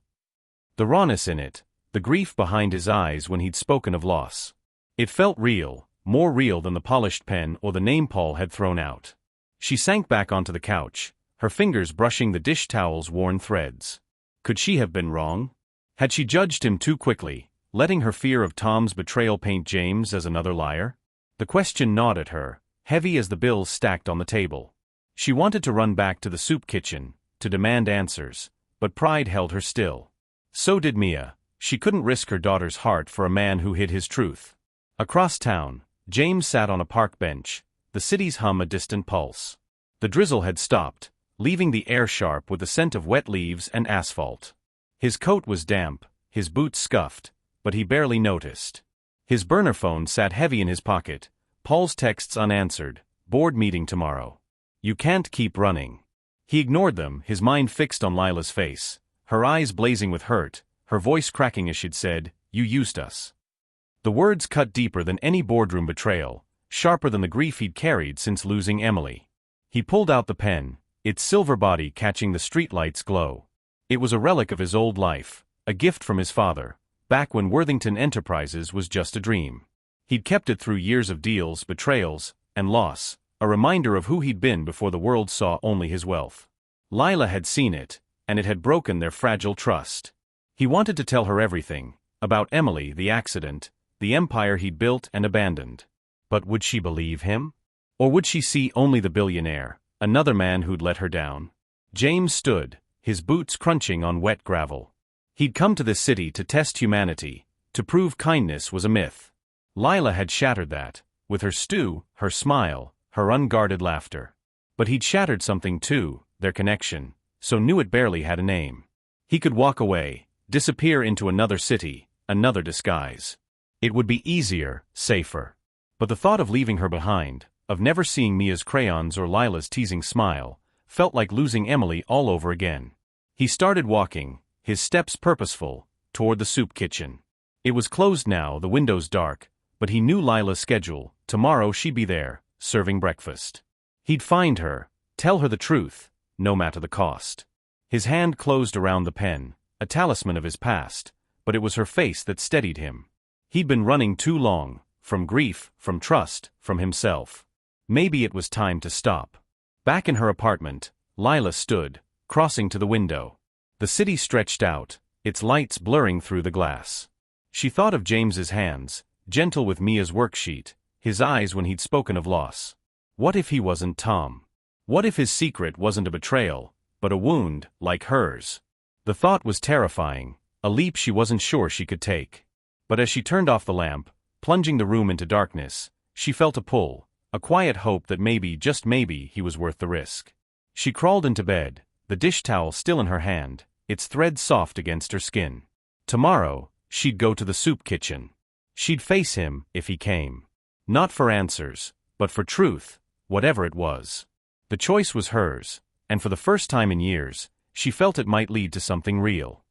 The rawness in it, the grief behind his eyes when he'd spoken of loss. It felt real, more real than the polished pen or the name Paul had thrown out. She sank back onto the couch, her fingers brushing the dish towel's worn threads. Could she have been wrong? Had she judged him too quickly, letting her fear of Tom's betrayal paint James as another liar? The question gnawed at her, heavy as the bills stacked on the table. She wanted to run back to the soup kitchen, to demand answers, but pride held her still. So did Mia. She couldn't risk her daughter's heart for a man who hid his truth. Across town, James sat on a park bench, the city's hum a distant pulse. The drizzle had stopped, leaving the air sharp with the scent of wet leaves and asphalt. His coat was damp, his boots scuffed, but he barely noticed. His burner phone sat heavy in his pocket, Paul's texts unanswered, board meeting tomorrow. You can't keep running. He ignored them, his mind fixed on Lila's face, her eyes blazing with hurt, her voice cracking as she'd said, You used us. The words cut deeper than any boardroom betrayal, sharper than the grief he'd carried since losing Emily. He pulled out the pen, its silver body catching the streetlight's glow. It was a relic of his old life, a gift from his father, back when Worthington Enterprises was just a dream. He'd kept it through years of deals, betrayals, and loss, a reminder of who he'd been before the world saw only his wealth. Lila had seen it, and it had broken their fragile trust. He wanted to tell her everything, about Emily, the accident, the empire he'd built and abandoned. But would she believe him? Or would she see only the billionaire, another man who'd let her down? James stood, his boots crunching on wet gravel. He'd come to this city to test humanity, to prove kindness was a myth. Lila had shattered that, with her stew, her smile, her unguarded laughter. But he'd shattered something too, their connection, so knew it barely had a name. He could walk away, disappear into another city, another disguise. It would be easier, safer. But the thought of leaving her behind, of never seeing Mia's crayons or Lila's teasing smile, felt like losing Emily all over again. He started walking, his steps purposeful, toward the soup kitchen. It was closed now, the windows dark, but he knew Lila's schedule. Tomorrow she'd be there, serving breakfast. He'd find her, tell her the truth, no matter the cost. His hand closed around the pen, a talisman of his past, but it was her face that steadied him. He'd been running too long, from grief, from trust, from himself. Maybe it was time to stop. Back in her apartment, Lila stood, crossing to the window. The city stretched out, its lights blurring through the glass. She thought of James's hands, gentle with Mia's worksheet, his eyes when he'd spoken of loss. What if he wasn't Tom? What if his secret wasn't a betrayal, but a wound, like hers? The thought was terrifying, a leap she wasn't sure she could take. But as she turned off the lamp, plunging the room into darkness, she felt a pull, a quiet hope that maybe, just maybe, he was worth the risk. She crawled into bed, the dish towel still in her hand, its thread soft against her skin. Tomorrow, she'd go to the soup kitchen. She'd face him, if he came. Not for answers, but for truth, whatever it was. The choice was hers, and for the first time in years, she felt it might lead to something real.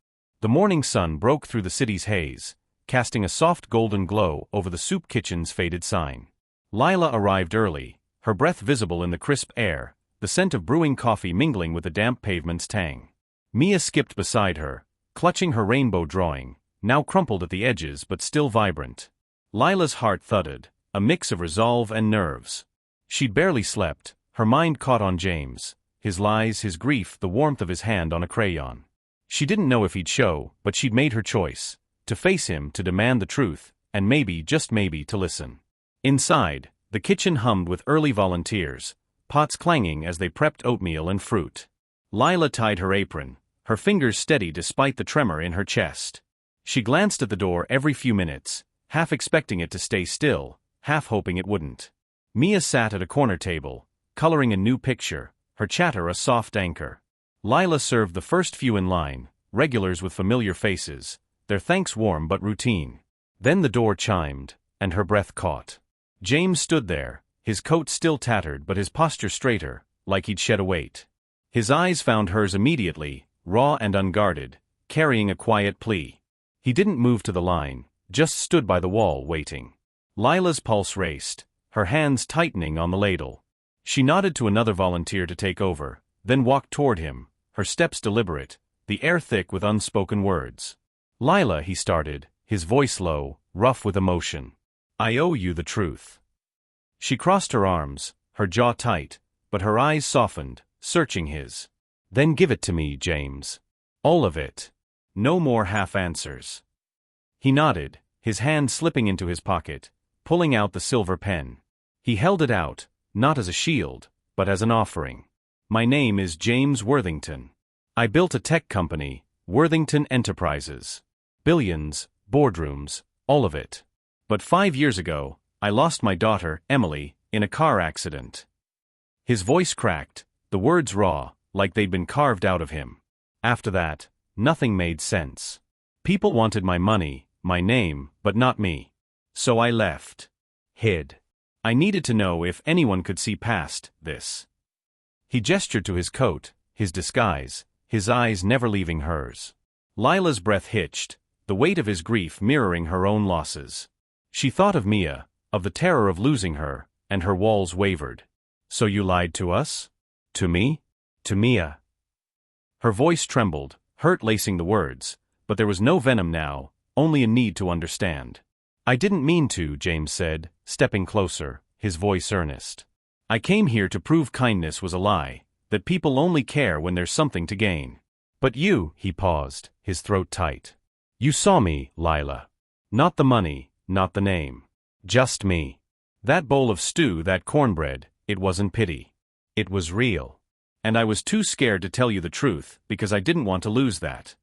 The morning sun broke through the city's haze, casting a soft golden glow over the soup kitchen's faded sign. Lila arrived early, her breath visible in the crisp air, the scent of brewing coffee mingling with the damp pavement's tang. Mia skipped beside her, clutching her rainbow drawing, now crumpled at the edges but still vibrant. Lila's heart thudded, a mix of resolve and nerves. She'd barely slept, her mind caught on James, his lies, his grief, the warmth of his hand on a crayon. She didn't know if he'd show, but she'd made her choice, to face him, to demand the truth, and maybe, just maybe, to listen. Inside, the kitchen hummed with early volunteers, pots clanging as they prepped oatmeal and fruit. Lila tied her apron, her fingers steady despite the tremor in her chest. She glanced at the door every few minutes, half expecting it to stay still, half hoping it wouldn't. Mia sat at a corner table, coloring a new picture, her chatter a soft anchor. Lila served the first few in line, regulars with familiar faces, their thanks warm but routine. Then the door chimed, and her breath caught. James stood there, his coat still tattered but his posture straighter, like he'd shed a weight. His eyes found hers immediately, raw and unguarded, carrying a quiet plea. He didn't move to the line, just stood by the wall waiting. Lila's pulse raced, her hands tightening on the ladle. She nodded to another volunteer to take over, then walked toward him, her steps deliberate, the air thick with unspoken words. "Lila," he started, his voice low, rough with emotion. "I owe you the truth." She crossed her arms, her jaw tight, but her eyes softened, searching his. "Then give it to me, James. All of it. No more half answers." He nodded, his hand slipping into his pocket, pulling out the silver pen. He held it out, not as a shield, but as an offering. "My name is James Worthington. I built a tech company, Worthington Enterprises. Billions, boardrooms, all of it. But 5 years ago, I lost my daughter, Emily, in a car accident." His voice cracked, the words raw, like they'd been carved out of him. "After that, nothing made sense. People wanted my money, my name, but not me. So I left. Hid. I needed to know if anyone could see past this." He gestured to his coat, his disguise, his eyes never leaving hers. Lila's breath hitched, the weight of his grief mirroring her own losses. She thought of Mia, of the terror of losing her, and her walls wavered. "So you lied to us?" To me? To Mia. Her voice trembled, hurt lacing the words, but there was no venom now, only a need to understand. I didn't mean to, James said, stepping closer, his voice earnest. I came here to prove kindness was a lie, that people only care when there's something to gain. But you, he paused, his throat tight. You saw me, Lila. Not the money, not the name. Just me. That bowl of stew, that cornbread, it wasn't pity. It was real. And I was too scared to tell you the truth, because I didn't want to lose that.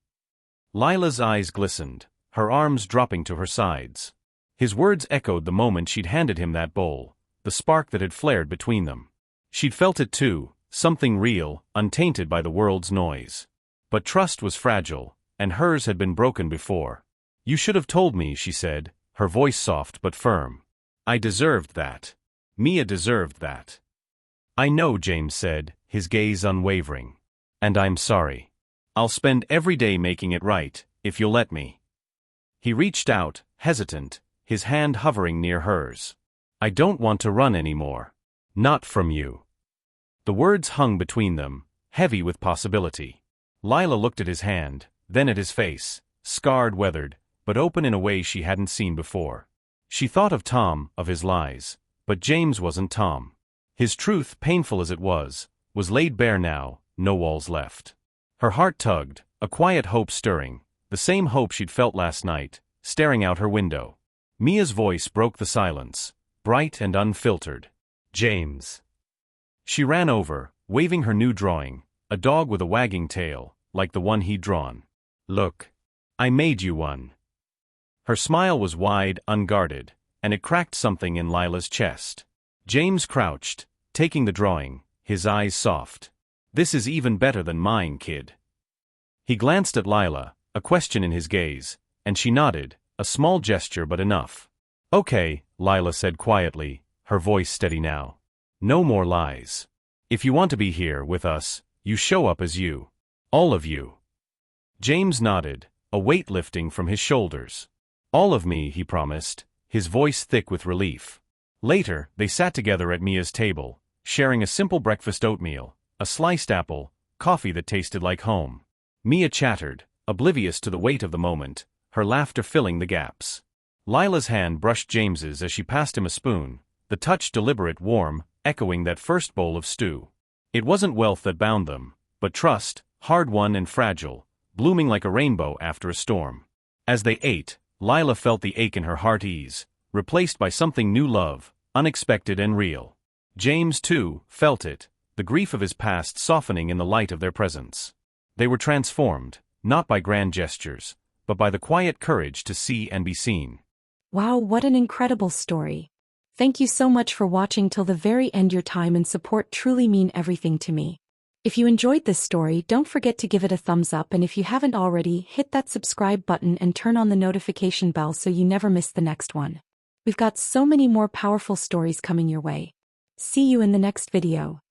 Lila's eyes glistened, her arms dropping to her sides. His words echoed the moment she'd handed him that bowl, the spark that had flared between them. She'd felt it too, something real, untainted by the world's noise. But trust was fragile, and hers had been broken before. You should have told me, she said, her voice soft but firm. I deserved that. Mia deserved that. I know, James said, his gaze unwavering. And I'm sorry. I'll spend every day making it right, if you'll let me. He reached out, hesitant, his hand hovering near hers. I don't want to run anymore. Not from you. The words hung between them, heavy with possibility. Lila looked at his hand, then at his face, scarred, weathered, but open in a way she hadn't seen before. She thought of Tom, of his lies, but James wasn't Tom. His truth, painful as it was laid bare now, no walls left. Her heart tugged, a quiet hope stirring, the same hope she'd felt last night, staring out her window. Mia's voice broke the silence, bright and unfiltered. James. She ran over, waving her new drawing, a dog with a wagging tail, like the one he'd drawn. Look. I made you one. Her smile was wide, unguarded, and it cracked something in Lila's chest. James crouched, taking the drawing, his eyes soft. This is even better than mine, kid. He glanced at Lila, a question in his gaze, and she nodded, a small gesture but enough. Okay, Lila said quietly, her voice steady now. No more lies. If you want to be here with us, you show up as you. All of you. James nodded, a weight lifting from his shoulders. All of me, he promised, his voice thick with relief. Later, they sat together at Mia's table, sharing a simple breakfast: oatmeal, a sliced apple, coffee that tasted like home. Mia chattered, oblivious to the weight of the moment, her laughter filling the gaps. Lila's hand brushed James's as she passed him a spoon, the touch deliberate, warm, echoing that first bowl of stew. It wasn't wealth that bound them, but trust, hard-won and fragile, blooming like a rainbow after a storm. As they ate, Lila felt the ache in her heart ease, replaced by something new: love, unexpected and real. James, too, felt it, the grief of his past softening in the light of their presence. They were transformed, not by grand gestures, but by the quiet courage to see and be seen. Wow, what an incredible story. Thank you so much for watching till the very end. Your time and support truly mean everything to me. If you enjoyed this story, don't forget to give it a thumbs up, and if you haven't already, hit that subscribe button and turn on the notification bell so you never miss the next one. We've got so many more powerful stories coming your way. See you in the next video.